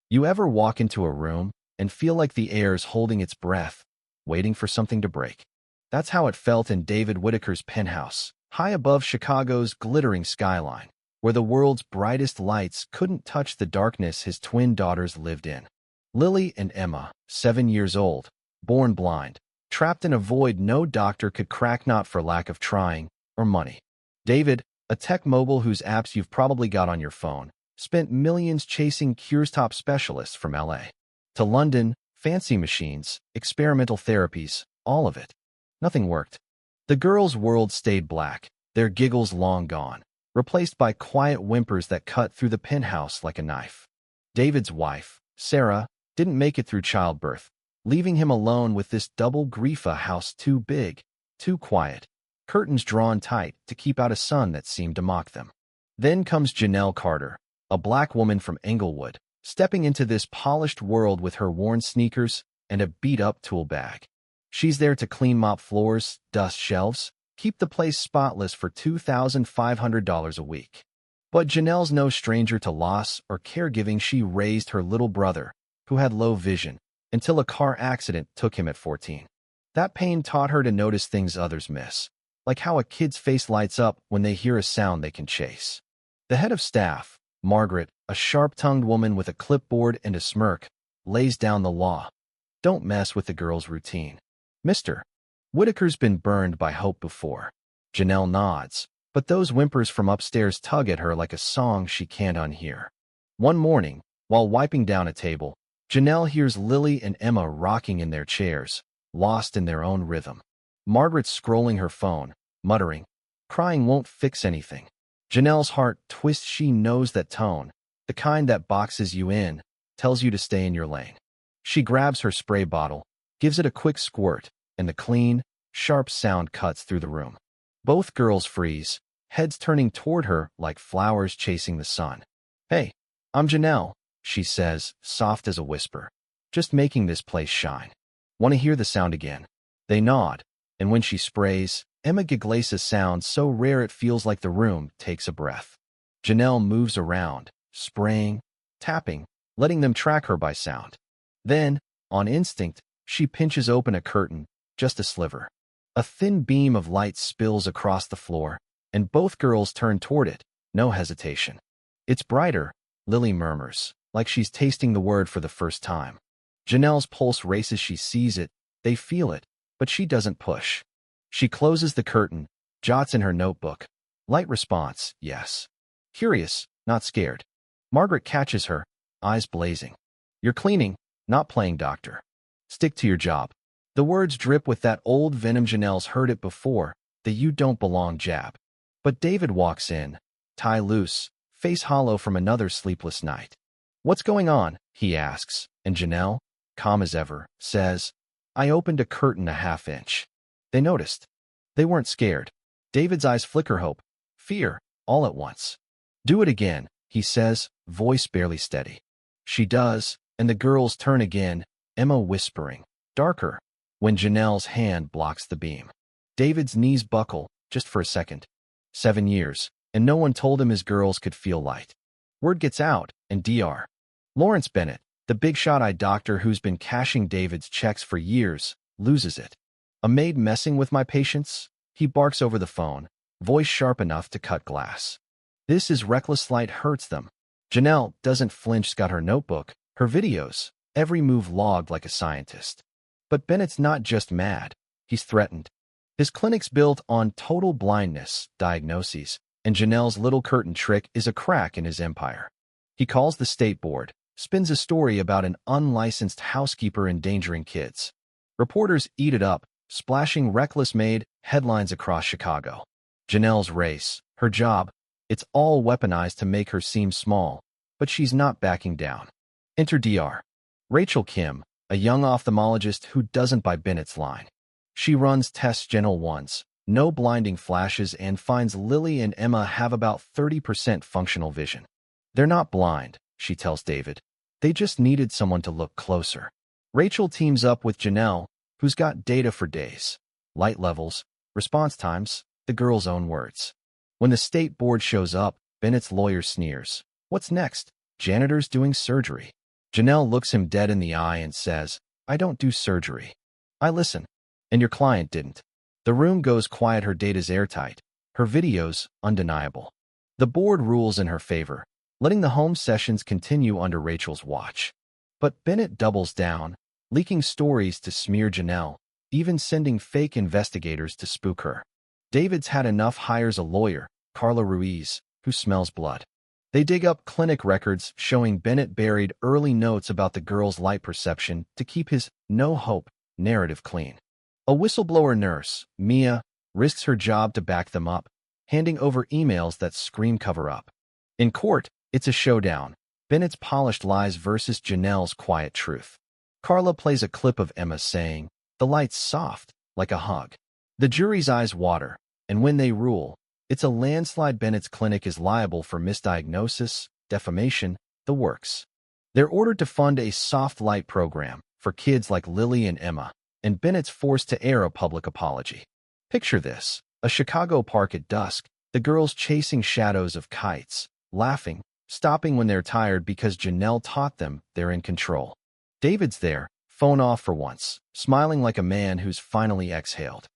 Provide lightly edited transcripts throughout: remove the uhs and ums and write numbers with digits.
You ever walk into a room and feel like the air's holding its breath, waiting for something to break? That's how it felt in David Whitaker's penthouse, high above Chicago's glittering skyline, where the world's brightest lights couldn't touch the darkness his twin daughters lived in. Lily and Emma, 7 years old, born blind, trapped in a void no doctor could crack, not for lack of trying or money. David, a tech mogul whose apps you've probably got on your phone, spent millions chasing cures. Top specialists from LA to London, fancy machines, experimental therapies, all of it. Nothing worked. The girls' world stayed black, their giggles long gone, replaced by quiet whimpers that cut through the penthouse like a knife. David's wife, Sarah, didn't make it through childbirth, leaving him alone with this double grief: a house too big, too quiet, curtains drawn tight to keep out a sun that seemed to mock them. Then comes Janelle Carter, a black woman from Englewood, stepping into this polished world with her worn sneakers and a beat-up tool bag. She's there to clean, mop floors, dust shelves, keep the place spotless for $2,500 a week. But Janelle's no stranger to loss or caregiving. She raised her little brother, who had low vision, until a car accident took him at 14. That pain taught her to notice things others miss, like how a kid's face lights up when they hear a sound they can chase. The head of staff, Margaret, a sharp-tongued woman with a clipboard and a smirk, lays down the law. Don't mess with the girl's routine. Mr. Whitaker's been burned by hope before. Janelle nods, but those whimpers from upstairs tug at her like a song she can't unhear. One morning, while wiping down a table, Janelle hears Lily and Emma rocking in their chairs, lost in their own rhythm. Margaret's scrolling her phone, muttering, "Crying won't fix anything." Janelle's heart twists. She knows that tone, the kind that boxes you in, tells you to stay in your lane. She grabs her spray bottle, gives it a quick squirt, and the clean, sharp sound cuts through the room. Both girls freeze, heads turning toward her like flowers chasing the sun. "Hey, I'm Janelle," she says, soft as a whisper. "Just making this place shine. Want to hear the sound again?" They nod, and when she sprays, Emma giggles, a sound so rare it feels like the room takes a breath. Janelle moves around, spraying, tapping, letting them track her by sound. Then, on instinct, she pinches open a curtain, just a sliver. A thin beam of light spills across the floor, and both girls turn toward it, no hesitation. "It's brighter," Lily murmurs, like she's tasting the word for the first time. Janelle's pulse races. She sees it, they feel it, but she doesn't push. She closes the curtain, jots in her notebook. Light response, yes. Curious, not scared. Margaret catches her, eyes blazing. "You're cleaning, not playing doctor. Stick to your job." The words drip with that old venom. Janelle's heard it before, the "you don't belong" jab. But David walks in, tie loose, face hollow from another sleepless night. "What's going on?" he asks, and Janelle, calm as ever, says, "I opened a curtain a half-inch." They noticed. They weren't scared. David's eyes flicker hope, fear, all at once. "Do it again," he says, voice barely steady. She does, and the girls turn again, Emma whispering, "Darker," when Janelle's hand blocks the beam. David's knees buckle, just for a second. 7 years, and no one told him his girls could feel light. Word gets out, and Dr. Lawrence Bennett, the big-shot eye doctor who's been cashing David's checks for years, loses it. "A maid messing with my patients?" he barks over the phone, voice sharp enough to cut glass. This is reckless. Light hurts them. Janelle doesn't flinch. Got her notebook, her videos, every move logged like a scientist. But Bennett's not just mad, he's threatened. His clinic's built on total blindness diagnoses, and Janelle's little curtain trick is a crack in his empire. He calls the state board, spins a story about an unlicensed housekeeper endangering kids. Reporters eat it up, splashing "reckless maid" headlines across Chicago. Janelle's race, her job, it's all weaponized to make her seem small, but she's not backing down. Enter Dr. Rachel Kim, a young ophthalmologist who doesn't buy Bennett's line. She runs tests, general ones, no blinding flashes, and finds Lily and Emma have about 30% functional vision. "They're not blind," she tells David. "They just needed someone to look closer." Rachel teams up with Janelle, who's got data for days. Light levels, response times, the girl's own words. When the state board shows up, Bennett's lawyer sneers. "What's next? Janitors doing surgery." Janelle looks him dead in the eye and says, I don't do surgery. I listen. And your client didn't. The room goes quiet. Her data's airtight. Her videos, undeniable. The board rules in her favor, letting the home sessions continue under Rachel's watch. But Bennett doubles down, leaking stories to smear Janelle, even sending fake investigators to spook her. David's had enough, hires a lawyer, Carla Ruiz, who smells blood. They dig up clinic records showing Bennett buried early notes about the girl's light perception to keep his no hope narrative clean. A whistleblower nurse, Mia, risks her job to back them up, handing over emails that scream cover up. In court, it's a showdown. Bennett's polished lies versus Janelle's quiet truth. Carla plays a clip of Emma saying, the light's soft, like a hug. The jury's eyes water, and when they rule, it's a landslide. Bennett's clinic is liable for misdiagnosis, defamation, the works. They're ordered to fund a soft light program for kids like Lily and Emma, and Bennett's forced to air a public apology. Picture this, a Chicago park at dusk, the girls chasing shadows of kites, laughing, stopping when they're tired because Janelle taught them they're in control. David's there, phone off for once, smiling like a man who's finally exhaled.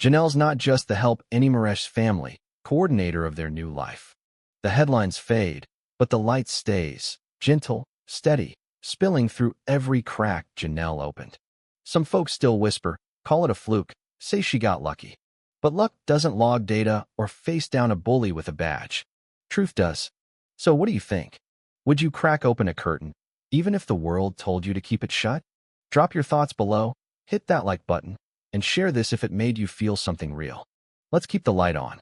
Janelle's not just the help Maresh's family, coordinator of their new life. The headlines fade, but the light stays, gentle, steady, spilling through every crack Janelle opened. Some folks still whisper, call it a fluke, say she got lucky. But luck doesn't log data or face down a bully with a badge. Truth does. So what do you think? Would you crack open a curtain, even if the world told you to keep it shut? Drop your thoughts below, hit that like button, and share this if it made you feel something real. Let's keep the light on.